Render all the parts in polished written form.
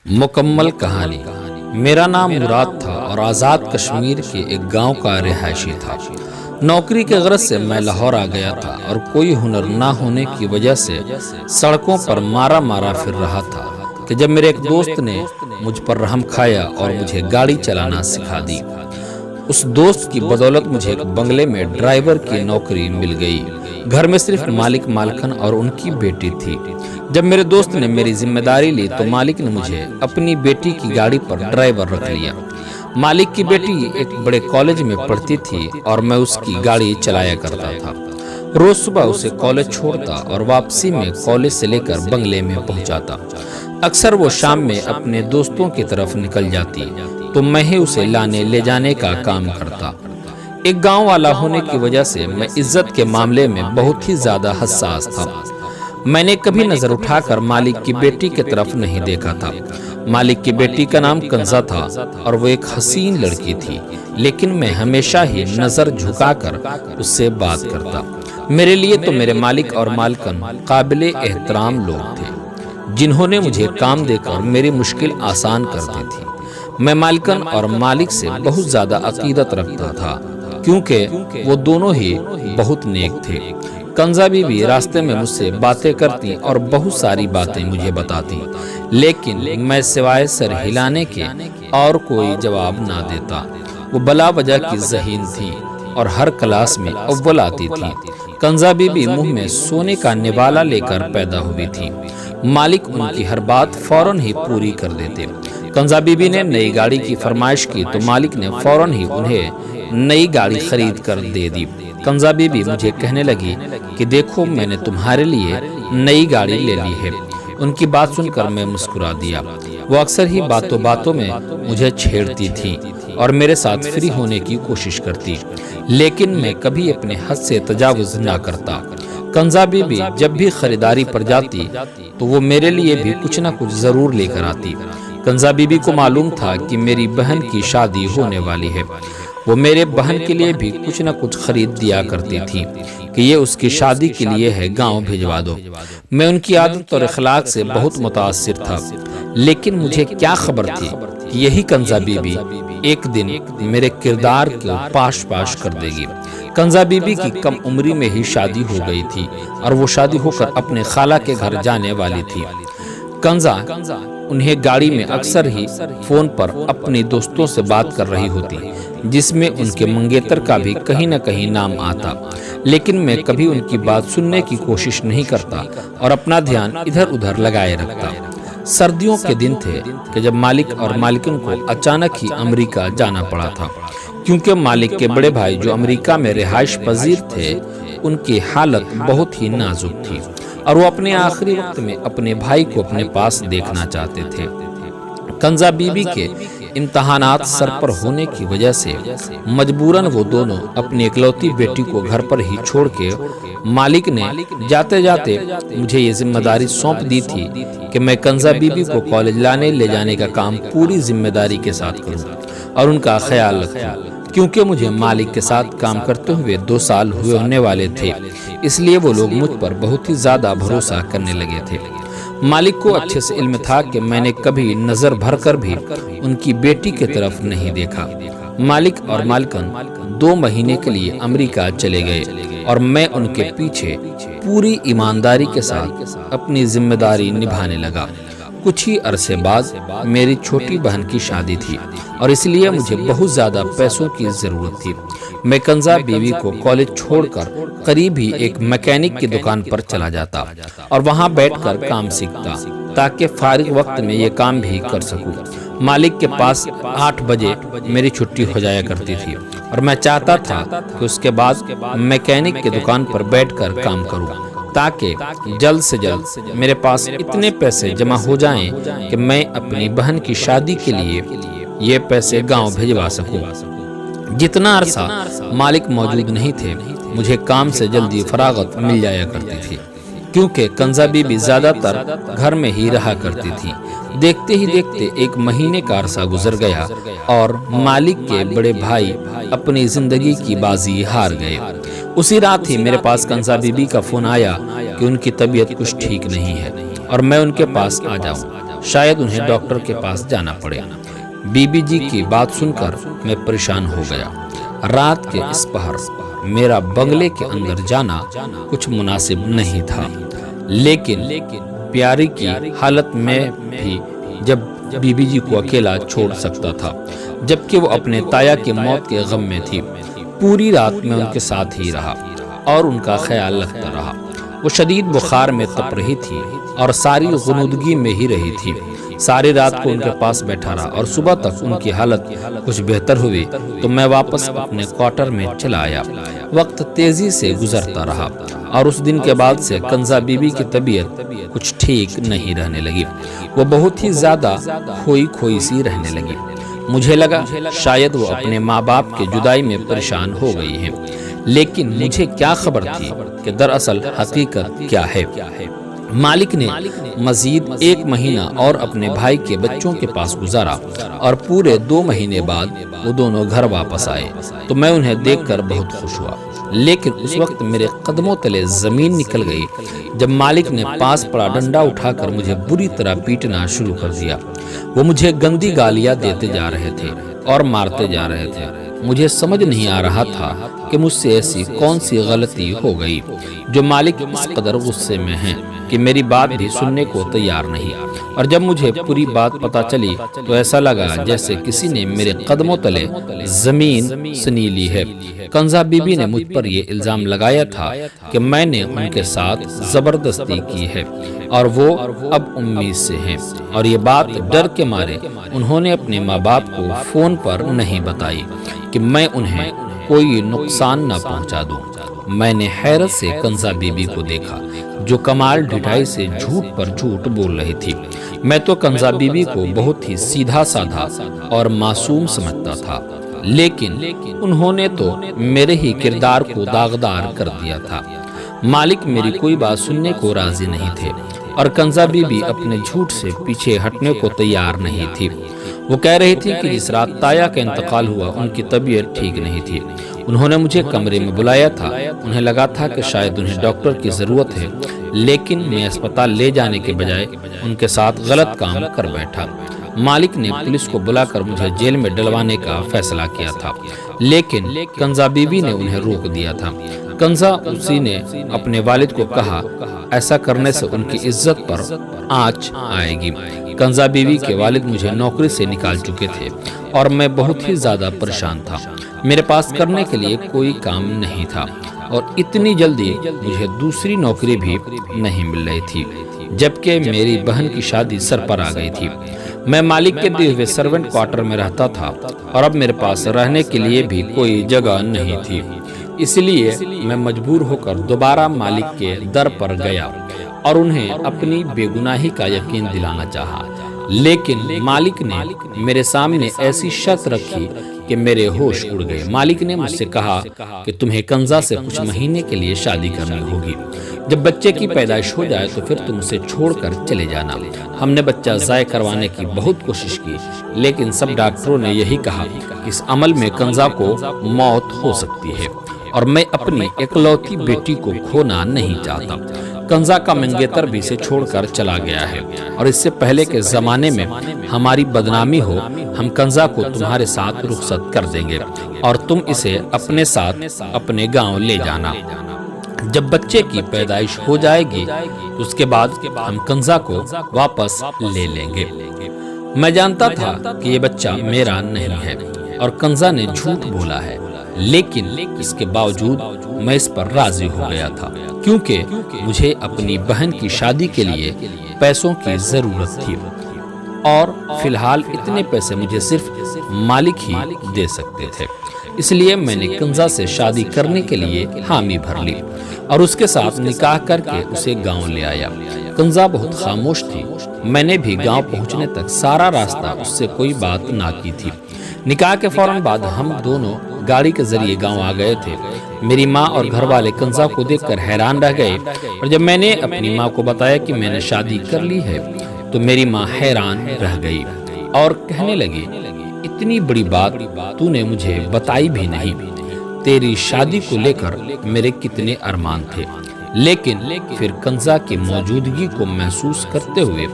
مکمل کہانی۔ میرا نام مراد تھا اور آزاد کشمیر کے ایک گاؤں کا رہائشی تھا۔ نوکری کے غرض سے میں لاہور آ گیا تھا اور کوئی ہنر نہ ہونے کی وجہ سے سڑکوں پر مارا پھر رہا تھا کہ جب میرے ایک دوست نے مجھ پر رحم کھایا اور مجھے گاڑی چلانا سکھا دی۔ اس دوست کی بدولت مجھے ایک بنگلے میں ڈرائیور کی نوکری مل گئی۔ گھر میں صرف مالک مالکن اور ان کی بیٹی تھی۔ جب میرے دوست نے میری ذمہ داری لی تو مالک نے مجھے اپنی بیٹی کی گاڑی پر ڈرائیور رکھ لیا۔ مالک کی بیٹی ایک بڑے کالج میں پڑھتی تھی اور میں اس کی گاڑی چلایا کرتا تھا۔ روز صبح اسے کالج چھوڑتا اور واپسی میں کالج سے لے کر بنگلے میں پہنچاتا۔ اکثر وہ شام میں اپنے دوستوں کی طرف نکل جاتی تو میں ہی اسے لانے لے جانے کا کام کرتا۔ ایک گاؤں والا ہونے کی وجہ سے میں عزت کے معاملے میں بہت ہی زیادہ حساس تھا۔ میں نے کبھی نظر اٹھا کر مالک کی بیٹی کی طرف نہیں دیکھا تھا۔ مالک کی بیٹی کا نام کنزا تھا اور وہ ایک حسین لڑکی تھی، لیکن میں ہمیشہ ہی نظر جھکا کر اس سے بات کرتا۔ میرے لیے تو میرے مالک اور مالکن قابل احترام لوگ تھے، جنہوں نے مجھے کام دے کر میری مشکل آسان کر دی تھی۔ میں مالکن اور مالک سے بہت زیادہ عقیدت رکھتا تھا، کیونکہ وہ دونوں ہی بہت نیک تھے۔ کنزا بی بی راستے میں مجھ سے باتیں کرتی اور بہت ساری باتیں مجھے بتاتی، لیکن میں سوائے سر ہلانے کے اور کوئی جواب نہ دیتا۔ وہ بلا وجہ کی ذہین تھی اور ہر کلاس میں اول آتی تھی۔ کنزا بی بی منہ میں سونے کا نوالا لے کر پیدا ہوئی تھی۔ مالک ان کی ہر بات فوراً ہی پوری کر دیتے۔ کنزا بی بی نے نئی گاڑی کی فرمائش کی تو مالک نے فوراً ہی انہیں نئی گاڑی خرید کر دے دی۔ کنزا بی بی مجھے کہنے لگی کہ دیکھو میں نے تمہارے لیے نئی گاڑی لے لی ہے۔ ان کی بات سن کر میں مسکرا دیا۔ وہ اکثر ہی باتوں میں مجھے چھیڑتی تھی اور میرے ساتھ فری ہونے کی کوشش کرتی، لیکن میں کبھی اپنے حد سے تجاوز نہ کرتا۔ کنزا بی بی جب بھی خریداری پر جاتی تو وہ میرے لیے بھی کچھ نہ کچھ ضرور لے کر آتی۔ کنزا بی بی کو معلوم تھا کہ میری بہن کی شادی ہونے والی ہے۔ وہ میرے بہن کے لیے بھی کچھ نہ کچھ خرید دیا کرتی تھی کہ یہ اس کی شادی کے لیے ہے، گاؤں بھیجوا دو۔ میں ان کی عادت اور اخلاق سے بہت متاثر تھا، لیکن مجھے کیا خبر تھی کہ یہی کنزا بی بی ایک دن میرے کردار کو پاش کر دے گی۔ کنزا بی بی کی کم عمری میں ہی شادی ہو گئی تھی اور وہ شادی ہو کر اپنے خالہ کے گھر جانے والی تھی۔ کنزا انہیں گاڑی میں اکثر ہی فون پر اپنی دوستوں سے بات کر رہی ہوتی، جس میں ان کے منگیتر کا بھی کہیں نہ کہیں نام آتا، لیکن میں کبھی ان کی بات سننے کی کوشش نہیں کرتا اور اپنا دھیان ادھر ادھر لگائے رکھتا۔ سردیوں کے دن تھے کہ جب مالک اور مالکن کو اچانک ہی امریکہ جانا پڑا تھا، کیونکہ مالک کے بڑے بھائی جو امریکہ میں رہائش پذیر تھے، ان کی حالت بہت ہی نازک تھی اور وہ اپنے آخری وقت میں اپنے بھائی کو اپنے پاس دیکھنا چاہتے تھے۔ کنزا بی بی کے امتحانات سر پر ہونے کی وجہ سے مجبوراً وہ دونوں اپنی اکلوتی بیٹی کو گھر پر ہی چھوڑ کے، مالک نے جاتے جاتے مجھے یہ ذمہ داری سونپ دی تھی کہ میں کنزا بی بی کو کالج لانے لے جانے کا کام پوری ذمہ داری کے ساتھ کروں اور ان کا خیال رکھوں، کیونکہ مجھے مالک کے ساتھ کام کرتے ہوئے 2 سال ہونے والے تھے، اس لیے وہ لوگ مجھ پر بہت ہی زیادہ بھروسہ کرنے لگے تھے۔ مالک کو اچھے سے علم تھا کہ میں نے کبھی نظر بھر کر بھی ان کی بیٹی کی طرف نہیں دیکھا۔ مالک اور مالکن 2 مہینے کے لیے امریکہ چلے گئے اور میں ان کے پیچھے پوری ایمانداری کے ساتھ اپنی ذمہ داری نبھانے لگا۔ کچھ ہی عرصے بعد میری چھوٹی بہن کی شادی تھی اور اس لیے مجھے بہت زیادہ پیسوں کی ضرورت تھی۔ میں کنزا بیوی کو کالج چھوڑ کر قریب ہی ایک میکینک کی دکان پر چلا جاتا اور وہاں بیٹھ کر کام سیکھتا تاکہ فارغ وقت میں یہ کام بھی کر سکوں۔ مالک کے پاس 8 بجے میری چھٹی ہو جایا کرتی تھی اور میں چاہتا تھا کہ اس کے بعد میکینک کی دکان پر بیٹھ کر کام کروں تاکہ جلد سے جلد میرے پاس اتنے پیسے جمع ہو جائیں کہ میں اپنی بہن کی شادی کے لیے یہ پیسے گاؤں بھیجوا سکوں۔ جتنا عرصہ مالک موجود نہیں تھے، مجھے کام سے جلدی فراغت مل جایا کرتی تھی، کیونکہ کنزا بی بی زیادہ تر گھر میں ہی رہا کرتی تھی۔ دیکھتے ہی دیکھتے 1 مہینے کا عرصہ گزر گیا اور مالک کے بڑے بھائی اپنی زندگی کی بازی ہار گئے۔ اسی رات ہی میرے پاس کنزا بی بی کا فون آیا کہ ان کی طبیعت کچھ ٹھیک نہیں ہے اور میں ان کے پاس آ جاؤں۔ شاید انہیں ڈاکٹر کے پاس جانا پڑے۔ بی بی جی کی بات سن کر میں پریشان ہو گیا۔ رات کے اس پہر میرا بنگلے کے اندر جانا کچھ مناسب نہیں تھا، لیکن پیاری کی حالت میں بھی جب بی بی جی کو اکیلا چھوڑ سکتا تھا، جبکہ وہ اپنے تایا کی موت کے غم میں تھی۔ پوری رات میں ان کے ساتھ ہی رہا اور ان کا خیال رکھتا رہا۔ وہ شدید بخار میں تپ رہی تھی اور ساری غنودگی میں ہی رہی تھی۔ ساری رات کو ان کے پاس بیٹھا رہا اور صبح تک ان کی حالت کچھ بہتر ہوئی تو میں واپس اپنے کوارٹر میں چلا آیا۔ وقت تیزی سے گزرتا رہا اور اس دن کے بعد سے کنزا بی بی کی طبیعت کچھ ٹھیک نہیں رہنے لگی۔ وہ بہت ہی زیادہ کھوئی سی رہنے لگی۔ مجھے لگا شاید وہ اپنے ماں باپ کے جدائی میں پریشان ہو گئی ہیں، لیکن مجھے کیا خبر تھی کہ دراصل حقیقت کیا ہے۔ مالک نے مزید 1 مہینہ اور اپنے بھائی کے بچوں کے پاس گزارا اور پورے 2 مہینے بعد وہ دونوں گھر واپس آئے تو میں انہیں دیکھ کر بہت خوش ہوا، لیکن اس وقت میرے قدموں تلے زمین نکل گئی جب مالک نے پاس پڑا ڈنڈا اٹھا کر مجھے بری طرح پیٹنا شروع کر دیا۔ وہ مجھے گندی گالیاں دیتے جا رہے تھے اور مارتے جا رہے تھے۔ مجھے سمجھ نہیں آ رہا تھا کہ مجھ سے ایسی کون سی غلطی ہو گئی جو مالک اس قدر غصے میں ہیں کہ میری بات بھی سننے کو تیار نہیں۔ اور جب مجھے پوری بات پتا چلی تو ایسا لگا جیسے کسی نے میرے قدموں تلے زمین سنی لی ہے۔ کنزا بی بی نے مجھ پر یہ الزام لگایا تھا کہ میں نے ان کے ساتھ زبردستی کی ہے اور وہ اب امید سے ہیں، اور یہ بات ڈر کے مارے انہوں نے اپنے ماں باپ کو فون پر نہیں بتائی کہ میں انہیں کوئی نقصان نہ پہنچا دوں۔ میں نے حیرت سے کنزا بی بی کو دیکھا جو کمال ڈھٹائی سے جھوٹ پر جھوٹ بول رہی تھی۔ میں تو کنزا بی بی کو بہت ہی سیدھا سادھا اور معصوم سمجھتا تھا، لیکن انہوں نے تو میرے ہی کردار کو داغدار کر دیا تھا۔ مالک میری کوئی بات سننے کو راضی نہیں تھے اور کنزا بی بی اپنے جھوٹ سے پیچھے ہٹنے کو تیار نہیں تھی۔ وہ کہہ رہی تھی کہ جس رات تایا کا انتقال ہوا ان کی طبیعت ٹھیک نہیں تھی۔ انہوں نے مجھے کمرے میں بلایا تھا، انہیں لگا تھا کہ شاید انہیں ڈاکٹر کی ضرورت ہے، لیکن میں اسپتال لے جانے کے بجائے ان کے ساتھ غلط کام کر بیٹھا۔ مالک نے پولیس کو بلا کر مجھے جیل میں ڈلوانے کا فیصلہ کیا تھا، لیکن کنزا بی بی نے انہیں روک دیا تھا۔ کنزا اسی نے اپنے والد کو کہا ایسا کرنے سے ان کی عزت پر آنچ آئے گی۔ کنزا بی بی کے والد مجھے نوکری سے نکال چکے تھے اور میں بہت ہی زیادہ پریشان تھا۔ میرے پاس کرنے کے لیے کوئی کام نہیں تھا اور اتنی جلدی مجھے دوسری نوکری بھی نہیں مل رہی تھی، جبکہ میری بہن کی شادی سر پر آ گئی تھی۔ میں مالک کے دیے ہوئے سرونٹ کوارٹر میں رہتا تھا اور اب میرے پاس رہنے کے لیے بھی کوئی جگہ نہیں تھی، اس لیے میں مجبور ہو کر دوبارہ مالک کے در پر گیا اور انہیں اپنی بے گناہی کا یقین دلانا چاہا، لیکن مالک نے میرے سامنے ایسی شرط رکھی کہ میرے ہوش اڑ گئے۔ مالک نے مجھ سے کہا کہ تمہیں کنزا سے کچھ مہینے کے لیے شادی کرنی ہوگی، جب بچے کی پیدائش ہو جائے تو پھر تم اسے چھوڑ کر چلے جانا۔ ہم نے بچہ ضائع کروانے کی بہت کوشش کی، لیکن سب ڈاکٹروں نے یہی کہا کہ اس عمل میں کنزا کو موت ہو سکتی ہے اور میں اپنی اکلوتی بیٹی کو کھونا نہیں چاہتا۔ کنزا کا منگیتر بھی اسے چھوڑ کر چلا گیا ہے اور اس سے پہلے کے زمانے میں ہماری بدنامی ہو، ہم کنزا کو تمہارے ساتھ رخصت کر دیں گے اور تم اسے اپنے ساتھ اپنے گاؤں لے جانا۔ جب بچے کی پیدائش ہو جائے گی تو اس کے بعد ہم کنزا کو واپس لے لیں گے۔ میں جانتا تھا کہ یہ بچہ میرا نہیں ہے اور کنزا نے جھوٹ بولا ہے، لیکن اس کے باوجود میں اس پر راضی ہو گیا تھا کیونکہ مجھے اپنی بہن کی شادی کے لیے پیسوں کی ضرورت تھی اور فی الحال اتنے پیسے مجھے صرف مالک ہی دے سکتے تھے۔ اس لیے میں نے کنزا سے شادی کرنے کے لیے حامی بھر لی اور اس کے ساتھ نکاح کر کے اسے گاؤں لے آیا۔ کنزا بہت خاموش تھی، میں نے بھی گاؤں پہنچنے تک سارا راستہ اس سے کوئی بات نہ کی تھی۔ نکاح کے فوراً بعد ہم دونوں گاڑی کے ذریعے گاؤں آ گئے تھے۔ میری ماں اور گھر والے کنزا کو دیکھ کر حیران رہ گئے اور جب میں نے اپنی ماں کو بتایا کہ میں نے شادی کر لی ہے تو میری ماں حیران رہ گئی اور کہنے لگی اتنی بڑی بات تو نے مجھے بتائی بھی نہیں، تیری شادی کو لے کر میرے کتنے ارمان تھے، لیکن پھر کنزا کی موجودگی کو محسوس کرتے ہوئے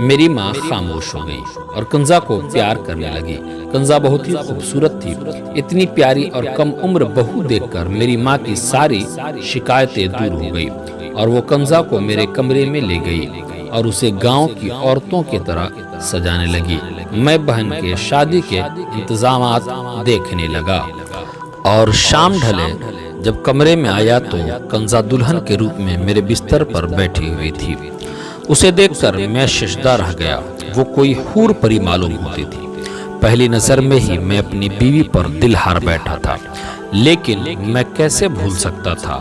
میری ماں خاموش ہو گئی اور کنزا کو پیار کرنے لگی۔ کنزا بہت ہی خوبصورت تھی۔ اتنی پیاری اور کم عمر بہو دیکھ کر میری ماں کی ساری شکایتیں دور ہو گئی اور وہ کنزا کو میرے کمرے میں لے گئی اور اسے گاؤں کی عورتوں کی طرح سجانے لگی۔ میں بہن کے شادی کے انتظامات دیکھنے لگا اور شام ڈھلے جب کمرے میں آیا تو کنزا دلہن کے روپ میں میرے بستر پر بیٹھی ہوئی تھی۔ اسے دیکھ کر میں ششدر رہ گیا۔ وہ کوئی حور پری معلوم ہوتی تھی۔ پہلی نظر میں ہی میں اپنی بیوی پر دل ہار بیٹھا تھا، لیکن میں کیسے بھول سکتا تھا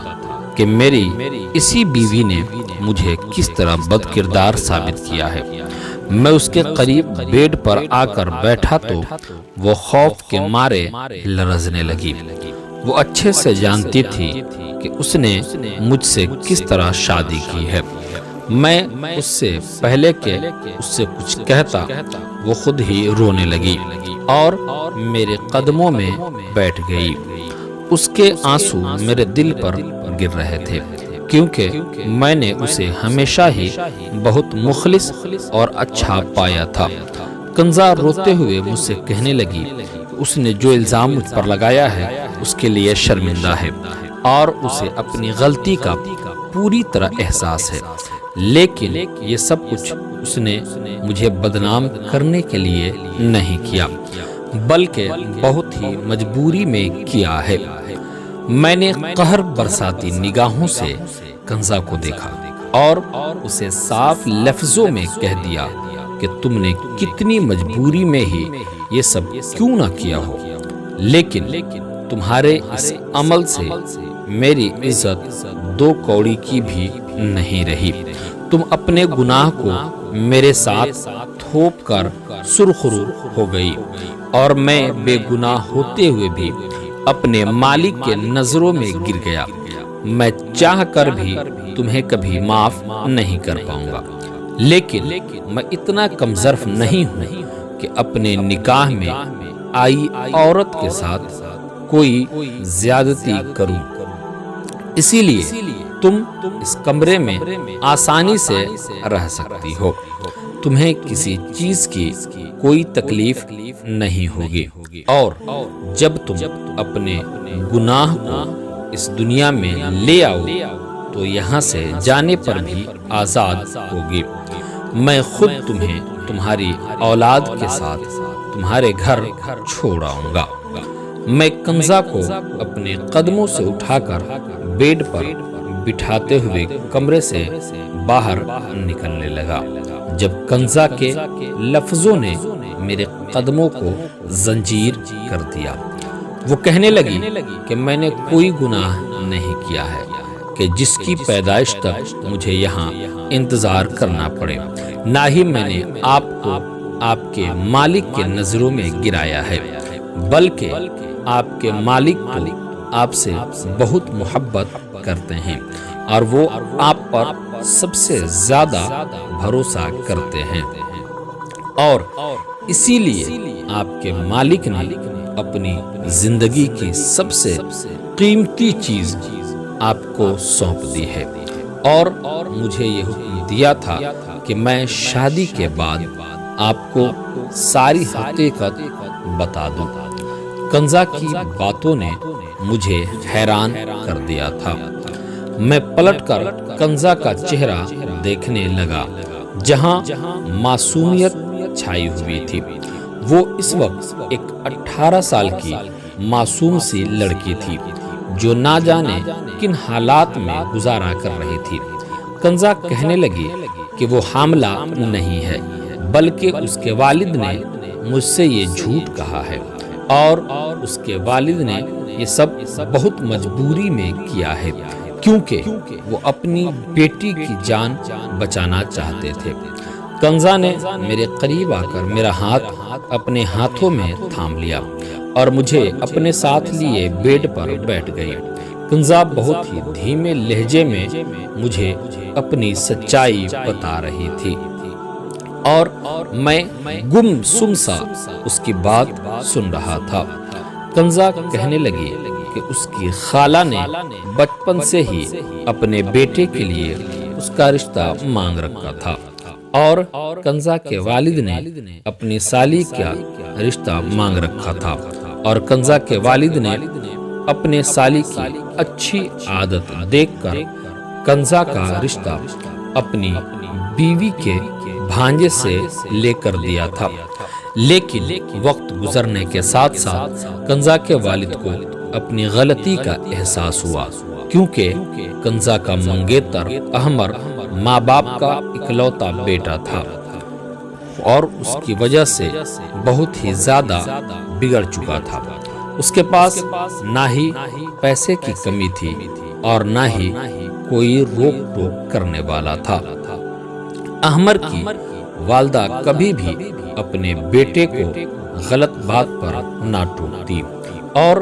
کہ میری اسی بیوی نے مجھے کس طرح بد کردار ثابت کیا ہے۔ میں اس کے قریب بیڈ پر آ کر بیٹھا تو وہ خوف کے مارے لرزنے لگی۔ وہ اچھے سے جانتی تھی کہ اس نے مجھ سے کس طرح شادی کی ہے۔ میں اس سے پہلے کہ اس سے کچھ کہتا وہ خود ہی رونے لگی اور میرے قدموں میں بیٹھ گئی۔ اس کے آنسو میرے دل پر گر رہے تھے کیونکہ میں نے اسے ہمیشہ ہی بہت مخلص اور اچھا پایا تھا۔ کنزا روتے ہوئے مجھ سے کہنے لگی اس نے جو الزام مجھ پر لگایا ہے اس کے لیے شرمندہ ہے اور اسے اپنی غلطی کا پوری طرح احساس ہے، لیکن یہ سب کچھ اس نے مجھے بدنام کرنے کے لیے نہیں کیا بلکہ بہت ہی مجبوری میں کیا ہے۔ میں نے قہر برساتی نگاہوں سے کنزا کو دیکھا اور اسے صاف لفظوں میں کہہ دیا کہ تم نے کتنی مجبوری میں ہی یہ سب کیوں نہ کیا ہو، لیکن تمہارے اس عمل سے میری عزت دو کوڑی کی بھی نہیں رہی۔ تم اپنے گناہ کو میرے ساتھ تھوپ کر سرخرو ہو گئی اور میں بے گناہ ہوتے ہوئے بھی اپنے مالک کے نظروں میں گر گیا۔ میں چاہ کر بھی تمہیں کبھی معاف نہیں کر پاؤں گا، لیکن میں اتنا کم ظرف نہیں ہوں کہ اپنے نکاح میں آئی عورت کے ساتھ کوئی زیادتی کروں۔ اسی لیے تم اس کمرے میں آسانی سے رہ سکتی ہو۔ تمہیں کسی چیز کی کوئی تکلیف نہیں ہوگی اور جب تم اپنے گناہ کو اس دنیا میں لے آؤ تو یہاں سے جانے پر بھی آزاد ہوگی۔ میں خود تمہیں تمہاری اولاد کے ساتھ تمہارے گھر چھوڑ آؤں گا۔ میں کنزا کو اپنے قدموں سے اٹھا کر بیڈ پر بٹھاتے ہوئے کمرے سے باہر نکلنے لگا جب کنزا کے لفظوں نے میرے قدموں کو زنجیر کر دیا۔ وہ کہنے لگی کہ میں نے کوئی گناہ نہیں کیا ہے کہ جس کی پیدائش تک مجھے یہاں انتظار کرنا پڑے، نہ ہی میں نے آپ کو آپ کے مالک کے نظروں میں گرایا ہے، بلکہ آپ کے مالک تو آپ سے بہت محبت کرتے ہیں اور وہ آپ پر سب سے زیادہ بھروسہ کرتے ہیں، اور اسی لیے آپ کے مالک نے اپنی زندگی کی سب سے قیمتی چیز آپ کو سونپ دی ہے اور مجھے یہ حکم دیا تھا کہ میں شادی کے بعد آپ کو ساری حقیقت بتا دوں۔ کنزا کی باتوں نے مجھے حیران کر دیا تھا۔ میں پلٹ کر کنزا کا چہرہ دیکھنے لگا جہاں معصومیت چھائی ہوئی تھی۔ وہ اس وقت ایک 18 سال کی معصوم سی لڑکی تھی جو نہ جانے کن حالات میں گزارا کر رہی تھی۔ کنزا کہنے لگی کہ وہ حاملہ نہیں ہے بلکہ اس کے والد نے مجھ سے یہ جھوٹ کہا ہے اور اس کے والد نے یہ سب بہت مجبوری میں کیا ہے کیونکہ وہ اپنی بیٹی کی جان بچانا چاہتے تھے۔ کنزا نے میرے قریب آ کر میرا ہاتھ اپنے ہاتھوں میں تھام لیا اور مجھے اپنے ساتھ لیے بیڈ پر بیٹھ گئی۔ کنزا بہت ہی دھیمے لہجے میں مجھے اپنی سچائی بتا رہی تھی اور میں گم سم سا اس کی بات سن رہا تھا۔ کنزا کہنے لگی کہ اس کی خالہ نے بچپن سے ہی اپنے بیٹے کے لیے اس کا رشتہ مانگ رکھا تھا اور کنزا کے والد نے اپنی سالی کا رشتہ مانگ رکھا تھا اور کنزا کے والد نے اپنے سالی کی اچھی عادت دیکھ کر کنزا کا رشتہ اپنی بیوی کے بھانجے سے لے کر دیا تھا، لیکن وقت گزرنے کے ساتھ ساتھ کنزا کے والد کو اپنی غلطی کا احساس ہوا، کیونکہ کنزا کا منگیتر احمر ماں باپ کا اکلوتا بیٹا تھا اور اس کی وجہ سے بہت ہی زیادہ بگڑ چکا تھا۔ اس کے پاس نہ ہی پیسے کی کمی تھی اور نہ ہی کوئی روک ٹوک کرنے والا تھا۔ احمر کی والدہ کبھی بھی اپنے بیٹے کو غلط بات پر نہ ٹوکتی اور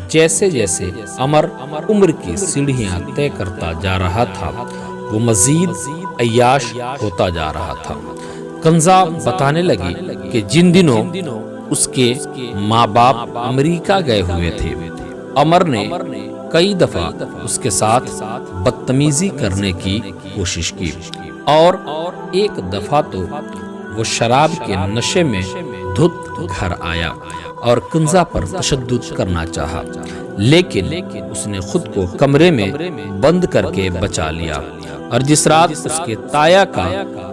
جیسے جیسے عمر عمر کی سیڑھیاں طے کرتا جا رہا تھا وہ مزید عیاش ہوتا جا رہا تھا۔ کنزا بتانے لگی کہ جن دنوں اس کے ماں باپ امریکہ گئے ہوئے تھے، عمر نے کئی دفعہ اس کے ساتھ بدتمیزی کرنے کی کوشش کی اور ایک دفعہ تو وہ شراب کے نشے میں دھت گھر آیا اور کنزا پر تشدد کرنا چاہا، لیکن اس نے خود کو کمرے میں بند کر کے بچا لیا اور جس رات اس کے تایا کا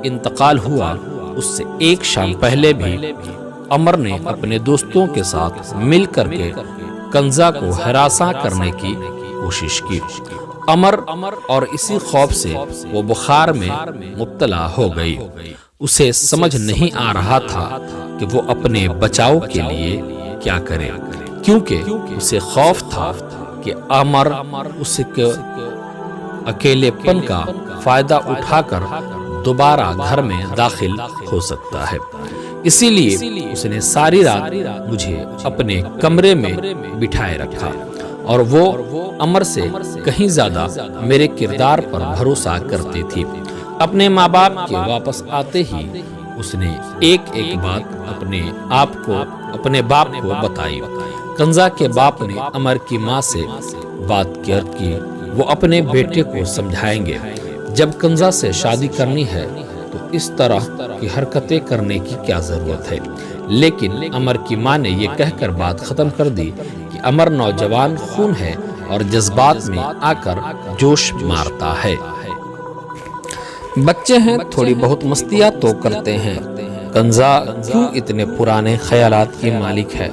انتقال ہوا اس سے ایک شام پہلے بھی عمر نے اپنے دوستوں کے ساتھ مل کر کے کنزا کو ہراساں کرنے کی کوشش کی۔ عمر اور اسی خوف سے وہ بخار میں مبتلا ہو گئی۔ اسے سمجھ نہیں آ رہا تھا کہ وہ اپنے بچاؤ کے لیے کیا کرے، کیونکہ اسے خوف تھا کہ عمر اس کے اکیلے پن کا فائدہ اٹھا کر دوبارہ گھر میں داخل ہو سکتا ہے۔ اسی لیے اس نے ساری رات مجھے اپنے کمرے میں بٹھائے رکھا اور وہ عمر سے کہیں زیادہ میرے کردار پر بھروسہ کرتی تھی۔ اپنے ماں باپ کے واپس آتے ہی اس نے ایک ایک بات اپنے باپ کو بتائی۔ کنزا کے باپ نے عمر کی ماں سے بات کی وہ اپنے بیٹے کو سمجھائیں گے، جب کنزا سے شادی کرنی ہے تو اس طرح کی حرکتیں کرنے کی کیا ضرورت ہے، لیکن عمر کی ماں نے یہ کہہ کر بات ختم کر دی کہ عمر نوجوان خون ہے اور جذبات میں آ کر جوش مارتا ہے۔ بچے ہیں، تھوڑی بہت مستیاں تو کرتے ہیں۔ کنزا کیوں اتنے پرانے خیالات کی مالک ہے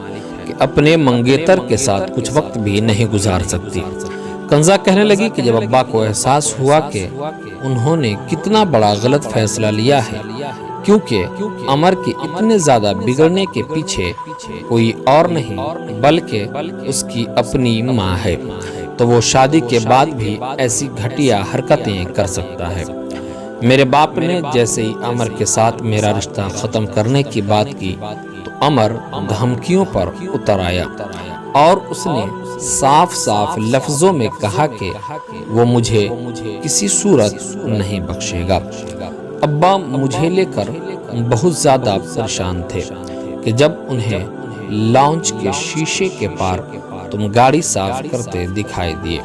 کہ اپنے منگیتر کے ساتھ کچھ وقت بھی نہیں گزار سکتی۔ کنزا کہنے لگی کہ جب ابا کو احساس ہوا کہ انہوں نے کتنا بڑا غلط فیصلہ لیا ہے، کیونکہ عمر کے اتنے زیادہ بگڑنے کے پیچھے کوئی اور نہیں بلکہ اس کی اپنی ماں ہے، تو وہ شادی کے بعد بھی ایسی گھٹیا حرکتیں کر سکتا ہے۔ میرے باپ نے جیسے ہی عمر کے ساتھ میرا رشتہ ختم کرنے کی بات کی تو عمر دھمکیوں پر اتر آیا اور اس نے صاف صاف لفظوں میں کہا کہ وہ مجھے کسی صورت نہیں بخشے گا۔ ابا مجھے لے کر بہت زیادہ پریشان تھے کہ جب انہیں لاؤنج کے شیشے کے پار تم گاڑی صاف کرتے دکھائی دیے۔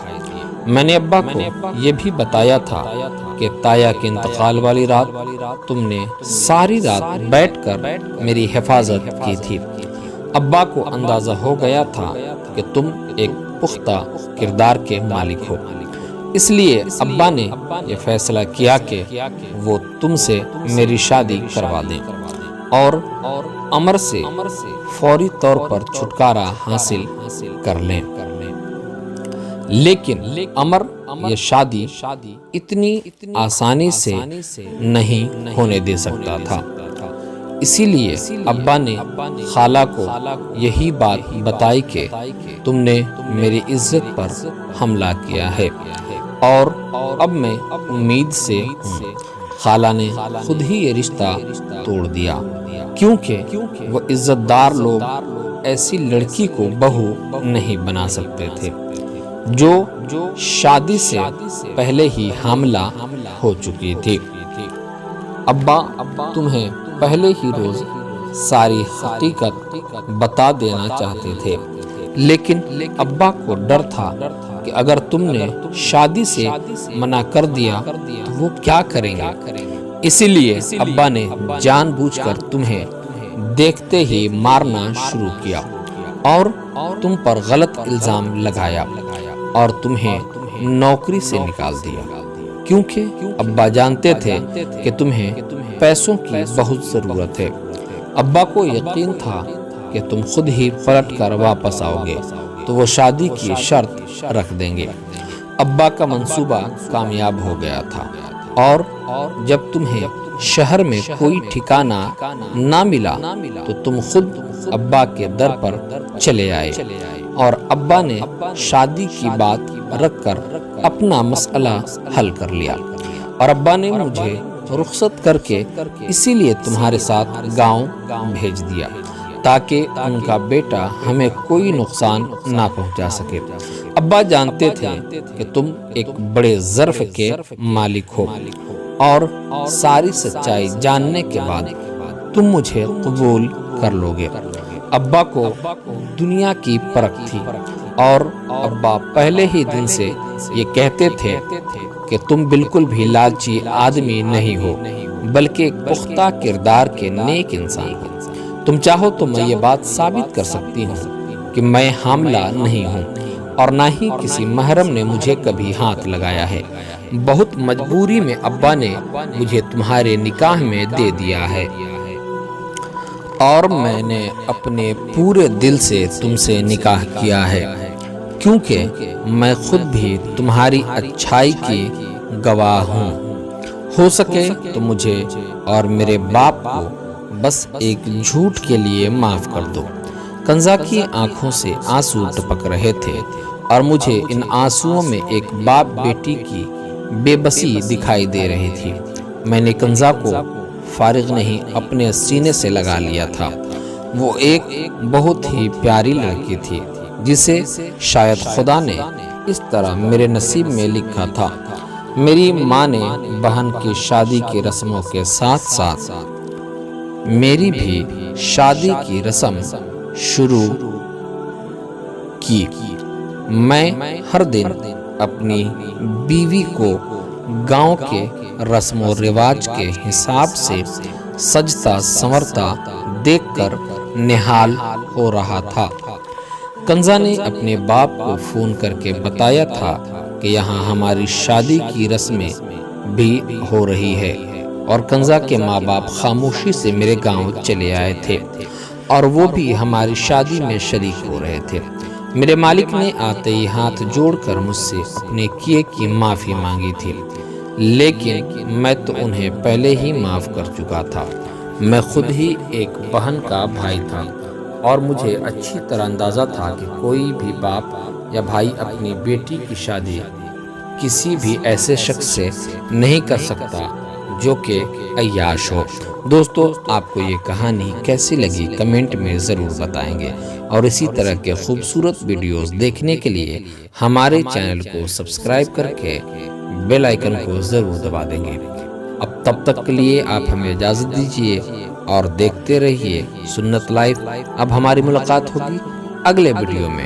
میں نے ابا کو یہ بھی بتایا تھا کہ تایا کے انتقال والی رات تم نے ساری رات بیٹھ کر میری حفاظت کی تھی۔ ابا کو اندازہ ہو گیا تھا کہ تم ایک پختہ کردار کے مالک ہو، اس لیے ابا نے یہ فیصلہ کیا کہ وہ تم سے میری شادی کروا دیں اور عمر سے فوری طور پر چھٹکارا حاصل کر لیں۔ لیکن عمر یہ شادی اتنی آسانی سے نہیں ہونے دے سکتا تھا، اسی لیے ابا نے خالہ کو یہی بات بتائی کہ تم نے میری عزت پر حملہ کیا ہے اور اب میں امید سے ہوں۔ خالہ نے خود ہی یہ رشتہ توڑ دیا، کیونکہ وہ عزت دار لوگ ایسی لڑکی کو بہو نہیں بنا سکتے تھے جو شادی سے پہلے ہی حاملہ ہو چکی تھی۔ ابا تمہیں پہلے ہی روز ساری حقیقت بتا دینا چاہتے تھے، لیکن ابا کو ڈر تھا کہ اگر تم نے شادی سے منع کر دیا تو وہ کیا کریں گے، اسی لیے ابا نے جان بوجھ کر تمہیں دیکھتے ہی مارنا شروع کیا اور تم پر غلط الزام لگایا اور تمہیں نوکری سے نکال دیا، کیونکہ ابا جانتے تھے کہ تمہیں پیسوں کی بہت ضرورت ہے۔ ابا کو یقین تھا کہ تم خود ہی پلٹ کر واپس آؤ گے تو وہ شادی کی شرط رکھ دیں گے۔ ابا کا منصوبہ کامیاب ہو گیا تھا اور جب تمہیں شہر میں کوئی ٹھکانہ نہ ملا تو تم خود ابا کے در پر چلے آئے اور ابا نے شادی کی بات رکھ کر اپنا مسئلہ حل کر لیا، اور ابا نے مجھے رخصت کر کے اسی لیے تمہارے ساتھ گاؤں بھیج دیا تاکہ ان کا بیٹا ہمیں کوئی نقصان نہ پہنچا سکے۔ ابا جانتے تھے کہ تم ایک بڑے ظرف کے مالک ہو اور ساری سچائی جاننے کے بعد تم مجھے قبول کر لو گے۔ ابا کو دنیا کی پرکھ تھی اور ابا پہلے ہی دن سے یہ کہتے تھے کہ تم بالکل بھی لالچی آدمی نہیں ہو بلکہ ایک پختہ کردار کے نیک انسان ہو۔ تم چاہو تو میں یہ بات ثابت کر سکتی ہوں کہ میں حاملہ نہیں ہوں اور نہ ہی کسی محرم نے مجھے کبھی ہاتھ لگایا ہے۔ بہت مجبوری میں ابا نے مجھے تمہارے نکاح میں دے دیا ہے اور میں نے اپنے پورے دل سے تم سے نکاح کیا ہے، کیونکہ میں خود بھی تمہاری اچھائی کی گواہ ہوں۔ ہو سکے تو مجھے اور میرے باپ کو بس ایک جھوٹ کے لیے معاف کر دو۔ کنزا کی آنکھوں سے آنسو ٹپک رہے تھے اور مجھے ان آنسوؤں میں ایک باپ بیٹی کی بے بسی دکھائی دے رہی تھی۔ میں نے کنزا کو فارغ نہیں اپنے سینے سے لگا لیا تھا۔ وہ ایک بہت ہی پیاری لڑکی تھی جسے شاید خدا نے اس طرح میرے نصیب میں لکھا تھا۔ میری ماں نے بہن کی شادی کی رسموں کے ساتھ ساتھ میری بھی شادی کی رسم شروع کی۔ میں ہر دن اپنی بیوی کو گاؤں کے رسم و رواج کے حساب سے سجتا سنورتا دیکھ کر نہال ہو رہا تھا۔ کنزا نے اپنے باپ کو فون کر کے بتایا تھا کہ یہاں ہماری شادی کی رسمیں بھی ہو رہی ہے، اور کنزا کے ماں باپ خاموشی سے میرے گاؤں چلے آئے تھے اور وہ بھی ہماری شادی میں شریک ہو رہے تھے۔ میرے مالک نے آتے ہی ہاتھ جوڑ کر مجھ سے اپنے کیے کی معافی مانگی تھی، لیکن میں تو انہیں پہلے ہی معاف کر چکا تھا۔ میں خود ہی ایک بہن کا بھائی تھا اور مجھے اچھی طرح اندازہ تھا کہ کوئی بھی باپ یا بھائی اپنی بیٹی کی شادی کسی بھی ایسے شخص سے نہیں کر سکتا جو کہ عیاش ہو۔ دوستو، آپ کو یہ کہانی کیسی لگی کمنٹ میں ضرور بتائیں گے، اور اسی طرح کے خوبصورت ویڈیوز دیکھنے کے لیے ہمارے چینل کو سبسکرائب کر کے بیل آئیکن کو ضرور دبا دیں گے۔ اب تب تک کے لیے آپ ہمیں اجازت دیجیے اور دیکھتے رہیے سنت لائف۔ اب ہماری ملاقات ہوگی اگلے ویڈیو میں۔